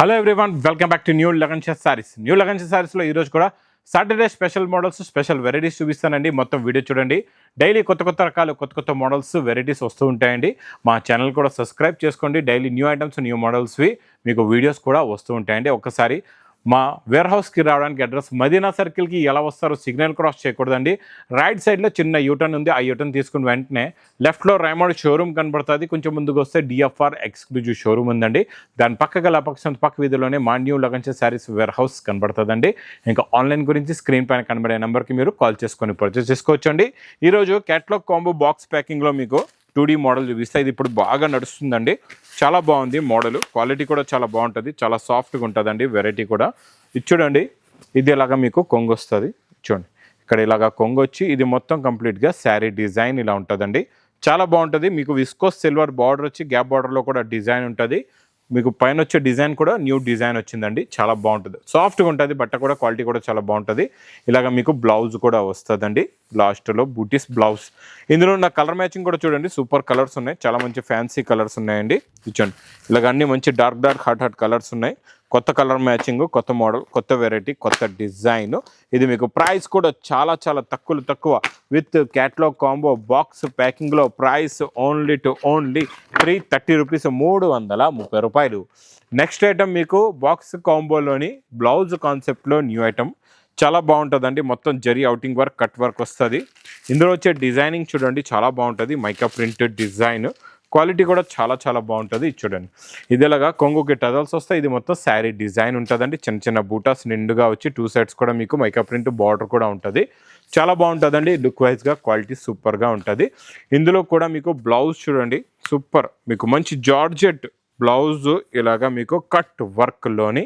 Hello everyone, welcome back to new Lagansha sarees. New Lagansha సారీస్లో ఈరోజు కూడా Saturday special models, special varieties చూపిస్తానండి. మొత్తం వీడియో చూడండి. డైలీ కొత్త రకాలు, కొత్త మోడల్స్, వెరైటీస్ వస్తూ ఉంటాయండి. మా ఛానల్ కూడా సబ్స్క్రైబ్ చేసుకోండి. డైలీ న్యూ ఐటమ్స్, న్యూ మోడల్స్వి మీకు వీడియోస్ కూడా వస్తూ ఉంటాయండి. ఒక్కసారి మా వేర్ హౌస్కి రావడానికి అడ్రస్ మదీనా సర్కిల్కి ఎలా వస్తారో సిగ్నల్ క్రాస్ చేయకూడదండి. రైట్ సైడ్లో చిన్న యూటర్న్ ఉంది. ఆ యూటర్న్ తీసుకుని వెంటనే లెఫ్ట్లో రైమండ్ షోరూమ్ కనబడుతుంది. కొంచెం ముందుకు వస్తే డిఎఫ్ఆర్ ఎక్స్క్లూజివ్ షోరూమ్ ఉందండి. దాని పక్క గల పక్క వీధిలోనే మా new Lagansha sarees warehouse కనబడుతుందండి. ఇంకా ఆన్లైన్ గురించి స్క్రీన్ పైన కనబడే నెంబర్కి మీరు కాల్ చేసుకొని పర్చేస్ చేసుకోవచ్చండి. ఈరోజు క్యాట్లాగ్ కాంబో బాక్స్ ప్యాకింగ్లో మీకు 2D మోడల్ చూపిస్తే ఇది ఇప్పుడు బాగా నడుస్తుందండి. చాలా బాగుంది మోడల్, క్వాలిటీ కూడా చాలా బాగుంటుంది, చాలా సాఫ్ట్గా ఉంటుందండి. వెరైటీ కూడా ఇది చూడండి. ఇది ఇలాగా మీకు కొంగు వస్తుంది చూడండి. ఇక్కడ ఇలాగా కొంగు వచ్చి ఇది మొత్తం కంప్లీట్గా శారీ డిజైన్ ఇలా ఉంటుందండి. చాలా బాగుంటుంది. మీకు విస్కోస్ సిల్వర్ బార్డర్ వచ్చి గ్యాప్ బార్డర్లో కూడా డిజైన్ ఉంటుంది. మీకు పైన వచ్చే డిజైన్ కూడా న్యూ డిజైన్ వచ్చిందండి. చాలా బాగుంటుంది, సాఫ్ట్గా ఉంటుంది. బట్ట కూడా క్వాలిటీ కూడా చాలా బాగుంటుంది. ఇలాగ మీకు బ్లౌజ్ కూడా వస్తుందండి. లాస్ట్లో బూటీస్ బ్లౌజ్. ఇందులో ఉన్న కలర్ మ్యాచింగ్ కూడా చూడండి, సూపర్ కలర్స్ ఉన్నాయి. చాలా మంచి ఫ్యాన్సీ కలర్స్ ఉన్నాయండి. చూడండి, ఇలాగ అన్ని మంచి డార్క్ హాట్ కలర్స్ ఉన్నాయి. కొత్త కలర్ మ్యాచింగ్, కొత్త మోడల్, కొత్త వెరైటీ, కొత్త డిజైన్. ఇది మీకు ప్రైస్ కూడా చాలా తక్కువ విత్ క్యాట్లాగ్ కాంబో బాక్స్ ప్యాకింగ్లో ప్రైస్ ఓన్లీ 330 రూపీస్, 330 రూపాయలు. నెక్స్ట్ ఐటమ్ మీకు బాక్స్ కాంబోలోని బ్లౌజ్ కాన్సెప్ట్లో న్యూ ఐటమ్. చాలా బాగుంటుందండి. మొత్తం జరీ అవుటింగ్ వర్క్, కట్ వర్క్ వస్తుంది. ఇందులో వచ్చే డిజైనింగ్ చూడండి, చాలా బాగుంటుంది. మైకా ప్రింటెడ్ డిజైన్, క్వాలిటీ కూడా చాలా బాగుంటుంది. చూడండి, ఇది ఇలాగా కొంగుకి టజల్స్ వస్తాయి. ఇది మొత్తం శారీ డిజైన్ ఉంటుందండి. చిన్న బూటాస్ నిండుగా వచ్చి 2 సైడ్స్ కూడా మీకు మైకా ప్రింట్ బార్డర్ కూడా ఉంటుంది. చాలా బాగుంటుందండి. లుక్ వైజ్గా క్వాలిటీ సూపర్గా ఉంటుంది. ఇందులో కూడా మీకు బ్లౌజ్ చూడండి, సూపర్. మీకు మంచి జార్జెట్ బ్లౌజ్ ఇలాగా మీకు కట్ వర్క్లోని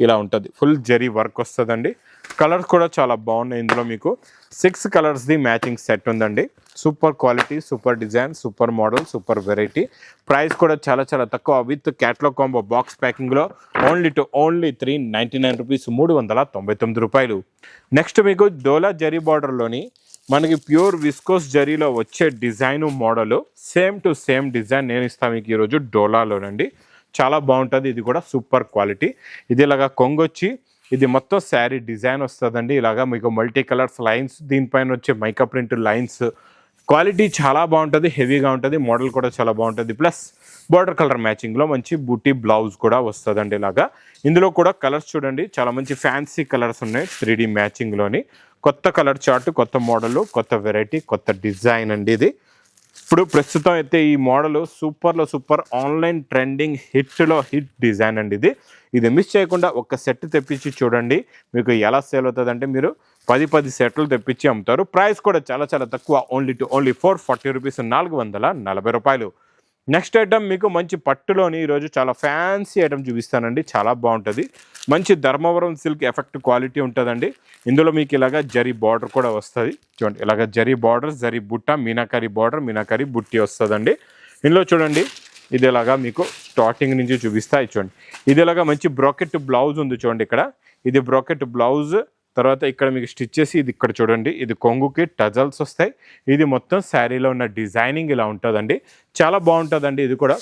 ఇలా ఉంటుంది. ఫుల్ జరీ వర్క్ వస్తుందండి. కలర్స్ కూడా చాలా బాగున్నాయి. ఇందులో మీకు 6 కలర్స్ది మ్యాచింగ్ సెట్ ఉందండి. Super quality, super design, super model, super variety. Price కూడా చాలా తక్కువ విత్ క్యాట్లాగ్ కాంబో బాక్స్ ప్యాకింగ్లో ఓన్లీ 399 రూపీస్, 399 రూపాయలు. నెక్స్ట్ మీకు డోలా జరీ బార్డర్లోని మనకి ప్యూర్ విస్కోస్ జరీలో వచ్చే design model same to same design నేను ఇస్తాను మీకు ఈరోజు డోలాలోనండి. చాలా బాగుంటుంది. ఇది కూడా సూపర్ క్వాలిటీ. ఇది ఇలాగా కొంగొచ్చి ఇది మొత్తం శారీ డిజైన్ వస్తుందండి. ఇలాగా మీకు మల్టీ కలర్స్ లైన్స్, దీనిపైన వచ్చే మైకా ప్రింట్ లైన్స్, క్వాలిటీ చాలా బాగుంటుంది. హెవీగా ఉంటుంది. మోడల్ కూడా చాలా బాగుంటుంది. ప్లస్ బార్డర్ కలర్ మ్యాచింగ్లో మంచి బూటీ బ్లౌజ్ కూడా వస్తుందండి. ఇలాగా ఇందులో కూడా కలర్స్ చూడండి, చాలా మంచి ఫ్యాన్సీ కలర్స్ ఉన్నాయి. 3D మ్యాచింగ్లోని కొత్త కలర్ చార్ట్, కొత్త మోడల్, కొత్త వెరైటీ, కొత్త డిజైన్ అండి. ఇది ఇప్పుడు ప్రస్తుతం అయితే ఈ మోడల్ సూపర్లో super, online trending hit design అండి. ఇది మిస్ చేయకుండా ఒక సెట్ తెప్పించి చూడండి. మీకు ఎలా సేల్ అవుతుంది అంటే మీరు 10 సెట్లు తెప్పించి అమ్ముతారు. ప్రైస్ కూడా చాలా తక్కువ, ఓన్లీ 440 రూపీస్, 440 రూపాయలు. నెక్స్ట్ ఐటమ్ మీకు మంచి పట్టులోని ఈరోజు చాలా ఫ్యాన్సీ ఐటమ్ చూపిస్తానండి. చాలా బాగుంటుంది. మంచి ధర్మవరం సిల్క్ ఎఫెక్ట్ క్వాలిటీ ఉంటుందండి. ఇందులో మీకు ఇలాగా జరీ బార్డర్ కూడా వస్తుంది. చూడండి, ఇలాగ జరీ బార్డర్, జరీ బుట్ట, మీనాకరీ బార్డర్, మీనాకరీ బుట్టి వస్తుందండి. ఇందులో చూడండి, ఇది ఇలాగా మీకు స్టార్టింగ్ నుంచి చూపిస్తాయి. చూడండి, ఇది ఇలాగా మంచి బ్రాకెట్ బ్లౌజ్ ఉంది. చూడండి, ఇక్కడ ఇది బ్రాకెట్ బ్లౌజ్. తర్వాత ఇక్కడ మీకు స్టిచ్ చేసి ఇది ఇక్కడ చూడండి, ఇది కొంగుకి టజల్స్ వస్తాయి. ఇది మొత్తం శారీలో ఉన్న డిజైనింగ్ ఇలా ఉంటుందండి. చాలా బాగుంటుందండి. ఇది కూడా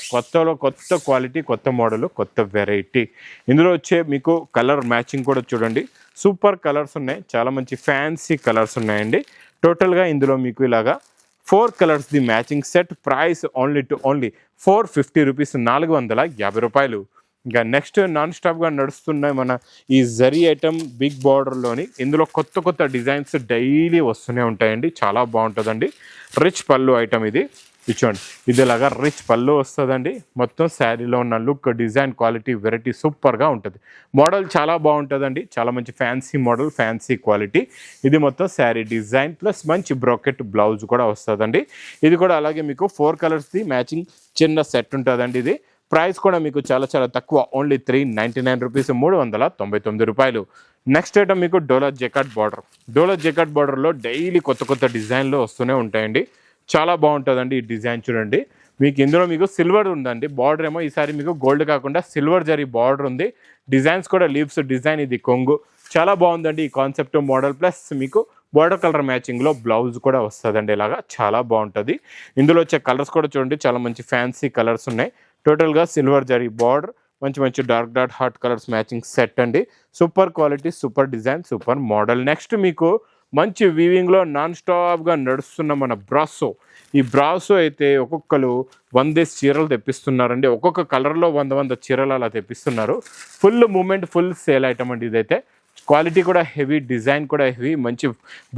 కొత్త క్వాలిటీ, కొత్త మోడల్, కొత్త వెరైటీ. ఇందులో వచ్చే మీకు కలర్ మ్యాచింగ్ కూడా చూడండి, సూపర్ కలర్స్ ఉన్నాయి. చాలా మంచి ఫ్యాన్సీ కలర్స్ ఉన్నాయండి. టోటల్గా ఇందులో మీకు ఇలాగా 4 కలర్స్ది matching set. Price only 450 rupees, 450 రూపాయలు. ఇంకా నెక్స్ట్ నాన్ స్టాప్గా నడుస్తున్న మన ఈ జరీ ఐటమ్ బిగ్ బార్డర్లోని ఇందులో కొత్త డిజైన్స్ డైలీ వస్తూనే ఉంటాయండి. చాలా బాగుంటుందండి. రిచ్ పళ్ళు ఐటమ్ ఇది. చూడండి, ఇది ఇలాగా రిచ్ పళ్ళు వస్తుందండి. మొత్తం శారీలో ఉన్న లుక్, డిజైన్, క్వాలిటీ, వెరైటీ సూపర్గా ఉంటుంది. మోడల్ చాలా బాగుంటుందండి. చాలా మంచి ఫ్యాన్సీ మోడల్, ఫ్యాన్సీ క్వాలిటీ. ఇది మొత్తం శారీ డిజైన్ ప్లస్ మంచి బ్రాకెట్ బ్లౌజ్ కూడా వస్తుందండి. ఇది కూడా అలాగే మీకు 4 కలర్స్ది మ్యాచింగ్ చిన్న సెట్ ఉంటుందండి. ఇది ప్రైస్ కూడా మీకు చాలా తక్కువ, ఓన్లీ 399 రూపీస్, 399 రూపాయలు. నెక్స్ట్ ఐటమ్ మీకు డోలా జెకాట్ బార్డర్లో డైలీ కొత్త డిజైన్లో వస్తూనే ఉంటాయండి. చాలా బాగుంటుందండి. ఈ డిజైన్ చూడండి, మీకు ఇందులో మీకు సిల్వర్ ఉందండి. బార్డర్ ఏమో ఈసారి మీకు గోల్డ్ కాకుండా సిల్వర్ జరీ బార్డర్ ఉంది. డిజైన్స్ కూడా లీవ్స్ డిజైన్, ఇది కొంగు. చాలా బాగుందండి ఈ కాన్సెప్ట్ మోడల్. ప్లస్ మీకు బార్డర్ కలర్ మ్యాచింగ్లో బ్లౌజ్ కూడా వస్తుందండి. ఇలాగా చాలా బాగుంటుంది. ఇందులో వచ్చే కలర్స్ కూడా చూడండి, చాలా మంచి ఫ్యాన్సీ కలర్స్ ఉన్నాయి. టోటల్గా సిల్వర్ జరీ బార్డర్, మంచి మంచి dark hot colours matching set అండి. Super quality, super design, super model. Next మీకు మంచి వీవింగ్లో నాన్ స్టాప్గా నడుస్తున్న మన బ్రాసో. ఈ బ్రాసో అయితే ఒక్కొక్కరు 100 చీరలు తెప్పిస్తున్నారండి. ఒక్కొక్క కలర్లో 100 చీరలు అలా తెప్పిస్తున్నారు. Full movement, full sale item అండి ఇదైతే. క్వాలిటీ కూడా హెవీ, డిజైన్ కూడా హెవీ. మంచి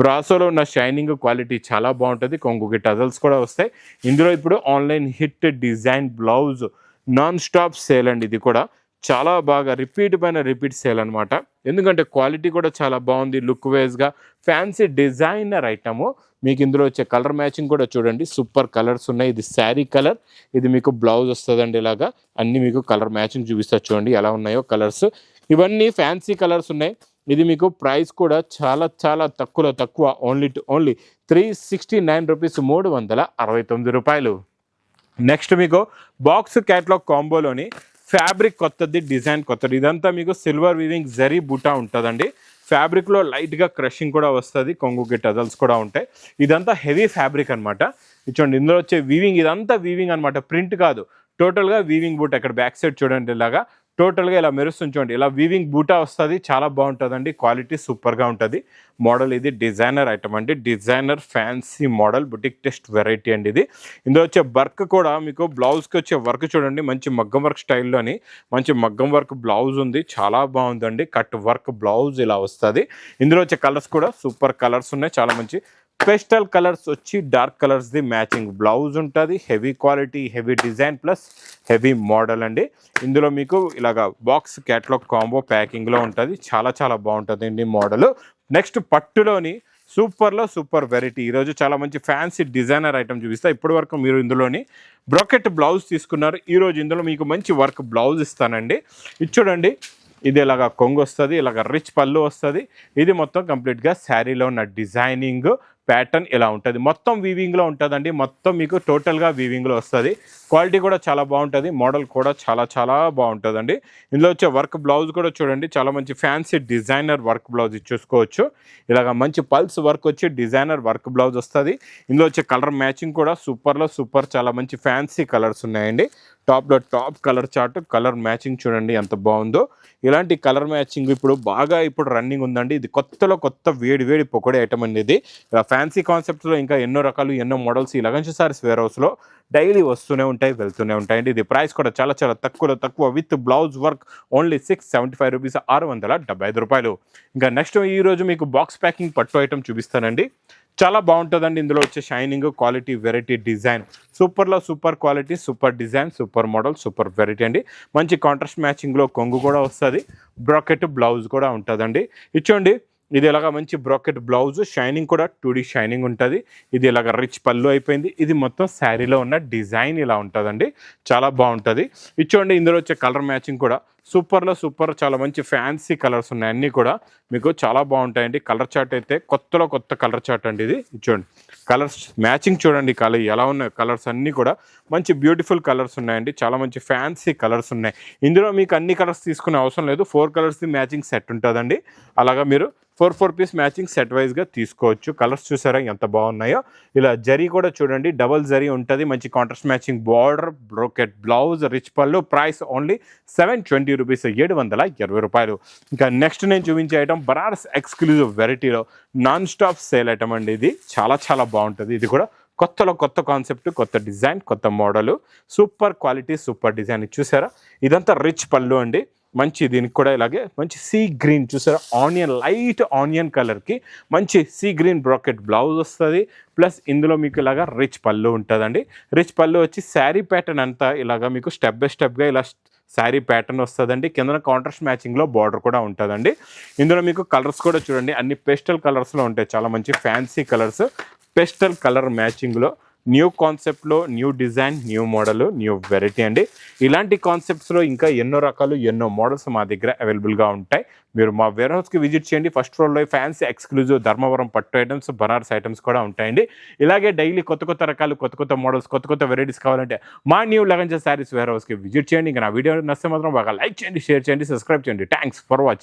బ్రాసోలో ఉన్న షైనింగ్ క్వాలిటీ చాలా బాగుంటుంది. కొంగుకి టజల్స్ కూడా వస్తాయి. ఇందులో ఇప్పుడు online hit design blouse non stop sale అండి. ఇది కూడా చాలా బాగా రిపీట్ పైన రిపీట్ సేల్ అనమాట. ఎందుకంటే క్వాలిటీ కూడా చాలా బాగుంది. లుక్ వైజ్గా ఫ్యాన్సీ డిజైనర్ ఐటము. మీకు ఇందులో వచ్చే కలర్ మ్యాచింగ్ కూడా చూడండి, సూపర్ కలర్స్ ఉన్నాయి. ఇది శారీ కలర్, ఇది మీకు బ్లౌజ్ వస్తుందండి. ఇలాగా అన్నీ మీకు కలర్ మ్యాచింగ్ చూపిస్తారు చూడండి ఎలా ఉన్నాయో కలర్స్. ఇవన్నీ ఫ్యాన్సీ కలర్స్ ఉన్నాయి. ఇది మీకు ప్రైస్ కూడా చాలా చాలా తక్కువ, ఓన్లీ 369 రూపీస్, 369 రూపాయలు. నెక్స్ట్ మీకు బాక్స్ క్యాట్లాగ్ కాంబోలోని ఫ్యాబ్రిక్ కొత్తది, డిజైన్ కొత్తది. ఇదంతా మీకు సిల్వర్ వీవింగ్ జరీ బూటా ఉంటుందండి. ఫ్యాబ్రిక్లో లైట్గా క్రషింగ్ కూడా వస్తుంది, కొంగుకి టజల్స్ కూడా ఉంటాయి. ఇదంతా హెవీ ఫ్యాబ్రిక్ అనమాట. చూడండి ఇందులో వచ్చే వీవింగ్, ఇదంతా వీవింగ్ అనమాట, ప్రింట్ కాదు. టోటల్గా వీవింగ్ బూటా. ఇక్కడ బ్యాక్ సైడ్ చూడండి ఇలాగా టోటల్గా ఇలా మెరుస్తుంది చూడండి. ఇలా వీవింగ్ బూటా వస్తుంది, చాలా బాగుంటుందండి. క్వాలిటీ సూపర్గా ఉంటుంది. మోడల్ ఇది డిజైనర్ ఐటమ్ అండి. Designer fancy model, boutique test variety అండి ఇది. ఇందులో వచ్చే వర్క్ కూడా మీకు బ్లౌజ్కి వచ్చే వర్క్ చూడండి, మంచి మగ్గం వర్క్ స్టైల్లోని మంచి మగ్గం వర్క్ బ్లౌజ్ ఉంది, చాలా బాగుందండి. కట్ వర్క్ బ్లౌజ్ ఇలా వస్తుంది. ఇందులో వచ్చే కలర్స్ కూడా సూపర్ కలర్స్ ఉన్నాయి, చాలా మంచి పేస్టల్ కలర్స్ వచ్చి డార్క్ కలర్స్ది మ్యాచింగ్ బ్లౌజ్ ఉంటుంది. Heavy quality, heavy design plus heavy model అండి. ఇందులో మీకు ఇలాగా బాక్స్ క్యాట్లాగ్ కాంబో ప్యాకింగ్లో ఉంటుంది. చాలా చాలా బాగుంటుంది అండి మోడల్. నెక్స్ట్ పట్టులోని సూపర్లో సూపర్ వెరైటీ. ఈరోజు చాలా మంచి ఫ్యాన్సీ డిజైనర్ ఐటమ్ చూపిస్తా. ఇప్పటి వరకు మీరు ఇందులోని బ్రాకెట్ బ్లౌజ్ తీసుకున్నారు. ఈరోజు ఇందులో మీకు మంచి వర్క్ బ్లౌజ్ ఇస్తానండి. ఇది చూడండి, ఇది ఇలాగా కొంగు వస్తుంది, ఇలాగ రిచ్ పళ్ళు వస్తుంది. ఇది మొత్తం కంప్లీట్గా శారీలో ఉన్న డిజైనింగ్ ప్యాటర్న్ ఇలా ఉంటుంది. మొత్తం వీవింగ్లో ఉంటుందండి. మొత్తం మీకు టోటల్గా వీవింగ్లో వస్తుంది. క్వాలిటీ కూడా చాలా బాగుంటుంది. మోడల్ కూడా చాలా చాలా బాగుంటుందండి. ఇందులో వచ్చే వర్క్ బ్లౌజ్ కూడా చూడండి, చాలా మంచి ఫ్యాన్సీ డిజైనర్ వర్క్ బ్లౌజ్ చూసుకోవచ్చు. ఇలాగ మంచి పల్స్ వర్క్ వచ్చి డిజైనర్ వర్క్ బ్లౌజ్ వస్తుంది. ఇందులో వచ్చే కలర్ మ్యాచింగ్ కూడా సూపర్లో సూపర్, చాలా మంచి ఫ్యాన్సీ కలర్స్ ఉన్నాయండి. టాప్లో top colour chart, colour matching చూడండి ఎంత బాగుందో. ఇలాంటి కలర్ మ్యాచింగ్ ఇప్పుడు రన్నింగ్ ఉందండి. ఇది కొత్త వేడి పొకోడే ఐటమ్ అనేది. ఫ్యాన్సీ కాన్సెప్ట్స్లో ఇంకా ఎన్నో రకాలు, ఎన్నో మోడల్స్ ఈ లగన్ సారీస్ వేర్ హౌస్లో డైలీ వస్తూనే ఉంటాయి, వెళ్తూనే ఉంటాయండి. ఇది ప్రైస్ కూడా చాలా చాలా తక్కువ with blouse work only 675 rupees, 675 రూపాయలు. ఇంకా నెక్స్ట్ ఈరోజు మీకు బాక్స్ ప్యాకింగ్ పట్టు ఐటమ్ చూపిస్తానండి. చాలా బాగుంటుందండి. ఇందులో వచ్చే షైనింగ్, క్వాలిటీ, వెరైటీ, డిజైన్ సూపర్లో super quality, super design, super model, super variety అండి. మంచి కాంట్రాస్ట్ మ్యాచింగ్లో కొంగు కూడా వస్తుంది, బ్రాకెట్ బ్లౌజ్ కూడా ఉంటుందండి. ఇచ్చోండి ఇది ఇలాగ మంచి బ్రాకెట్ బ్లౌజ్, షైనింగ్ కూడా 2D షైనింగ్ ఉంటుంది. ఇది ఇలాగ రిచ్ పళ్ళు అయిపోయింది. ఇది మొత్తం శారీలో ఉన్న డిజైన్ ఇలా ఉంటుందండి, చాలా బాగుంటుంది. ఇచ్చోండి ఇందులో వచ్చే కలర్ మ్యాచింగ్ కూడా సూపర్లో సూపర్, చాలా మంచి ఫ్యాన్సీ కలర్స్ ఉన్నాయి. అన్నీ కూడా మీకు చాలా బాగుంటాయండి. కలర్ చార్ట్ అయితే కొత్త కలర్ చార్ట్ అండి ఇది. చూడండి కలర్స్ మ్యాచింగ్ చూడండి, కలర్ ఎలా ఉన్నాయి. కలర్స్ అన్నీ కూడా మంచి బ్యూటిఫుల్ కలర్స్ ఉన్నాయండి. చాలా మంచి ఫ్యాన్సీ కలర్స్ ఉన్నాయి. ఇందులో మీకు అన్ని కలర్స్ తీసుకునే అవసరం లేదు, 4 కలర్స్ది మ్యాచింగ్ సెట్ ఉంటుందండి. అలాగా మీరు 4 పీస్ మ్యాచింగ్ సెట్ వైజ్గా తీసుకోవచ్చు. కలర్స్ చూసారా ఎంత బాగున్నాయో. ఇలా జరీ కూడా చూడండి, డబల్ జరీ ఉంటుంది. మంచి contrast matching border, brocade blouse, rich పళ్ళు. ప్రైస్ ఓన్లీ 720 రూపీస్, 720 రూపాయలు. ఇంకా నెక్స్ట్ నేను చూపించే ఐటమ్ బనారస్ ఎక్స్క్లూజివ్ వెరైటీలో నాన్ స్టాప్ సేల్ ఐటమ్ అండి. ఇది చాలా చాలా బాగుంటుంది. ఇది కూడా కొత్త కాన్సెప్ట్, కొత్త డిజైన్, కొత్త model, super quality, super design. చూసారా ఇదంతా రిచ్ పళ్ళు అండి. మంచి దీనికి కూడా ఇలాగే మంచి సీ గ్రీన్ చూసారా, లైట్ ఆనియన్ కలర్కి మంచి సీ గ్రీన్ బ్రాకెట్ బ్లౌజ్ వస్తుంది. ప్లస్ ఇందులో మీకు ఇలాగా రిచ్ పళ్ళు ఉంటుందండి. రిచ్ పళ్ళు వచ్చి శారీ ప్యాటర్న్ అంతా ఇలాగా మీకు స్టెప్ బై స్టెప్గా ఇలా శారీ ప్యాటర్న్ వస్తుందండి. కింద కాంట్రాస్ట్ మ్యాచింగ్లో బార్డర్ కూడా ఉంటుందండి. ఇందులో మీకు కలర్స్ కూడా చూడండి, అన్ని పేస్టల్ కలర్స్లో ఉంటాయి. చాలా మంచి ఫ్యాన్సీ కలర్స్, పేస్టల్ కలర్ మ్యాచింగ్లో న్యూ కాన్సెప్ట్లో, new design, new model, new variety అండి. ఇలాంటి కాన్సెప్ట్స్లో ఇంకా ఎన్నో రకాలు, ఎన్నో మోడల్స్ మా దగ్గర అవైలబుల్గా ఉంటాయి. మీరు మా వేర్ హౌస్కి విజిట్ చేయండి. ఫస్ట్ ఫ్లోర్లో ఫ్యాన్సీ ఎక్స్క్లూజివ్ ధర్మవరం పట్టు ఐటమ్స్, బనారస్ ఐటమ్స్ కూడా ఉంటాయండి. ఇలాగే డైలీ కొత్త రకాలు, కొత్త మోడల్స్, కొత్త వెరైటీస్ కావాలంటే మా న్యూ లగన్ సారీస్ వేర్ హౌస్కి విజిట్ చేయండి. ఇంకా నా వీడియో నచ్చితే మాత్రం బాగా లైక్ చేయండి, షేర్ చేయండి, సబ్స్క్రైబ్ చేయండి. Thanks for watching.